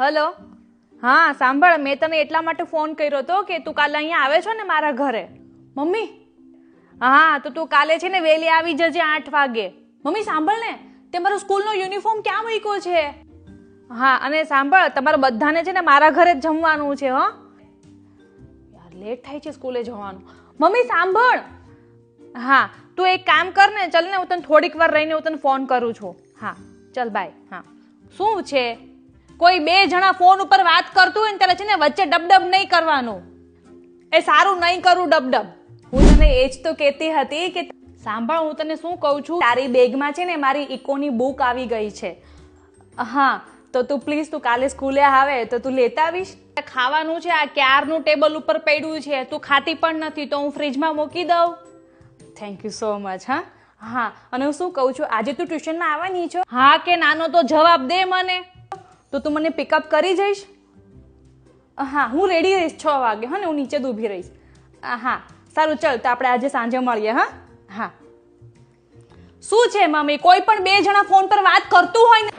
Hello. હા સાંભળ, મેં તને એટલા માટે ફોન કર્યો હતો કે તું કાલે અહીંયા આવે છો ને મારા ઘરે. મમ્મી. હા તો તું કાલે છે ને વહેલી આવી જજે 8 વાગે. મમ્મી સાંભળ ને, તે મારો સ્કૂલનો યુનિફોર્મ ક્યાં મૂક્યો છે? હા અને સાંભળ, તમારે બધાને છે ને મારા ઘરે જ જમવાનું છે. હો યાર, લેટ થાય છે સ્કૂલે જવાનું. મમ્મી સાંભળ. હા તું એક કામ કર ને, ચાલ ને હું તને થોડીક વાર રહીને હું તને ફોન કરું છું. હા ચાલ બાય. હા શું છે? કોઈ બે જણા ફોન ઉપર વાત કરતું હોય ને ત્યારે છે ને વચ્ચે ડબડબ નહીં કરવાનું. એ સારું નહીં કરું ડબડબ. હું તને એ જ તો કહેતી હતી કે સાંભળ, હું તને શું કહું છું, તારી બેગમાં છે ને મારી ઇકોની બુક આવી ગઈ છે. હા તો તું પ્લીઝ તું કાલે સ્કૂલે આવે તો તું લેતા આવીશ. ખાવાનું છે, આ ક્યારનું ટેબલ ઉપર પડ્યું છે, તું ખાતી પણ નથી તો હું ફ્રીજમાં મૂકી દઉં. Thank you so much. હા હા અને હું શું કહું છું, આજે તું ટ્યુશનમાં આવવાની છો? હા કે નાનો તો જવાબ દે મને. તો તું મને પિકઅપ કરી જઈશ? હા હું રેડી રહીશ 6 વાગે. હા ને હું નીચે જ ઊભી રહીશ. હા સારું ચાલ, તો આપણે આજે સાંજે મળીએ. હા હા. શું છે મમ્મી, કોઈ પણ બે જણા ફોન પર વાત કરતું હોય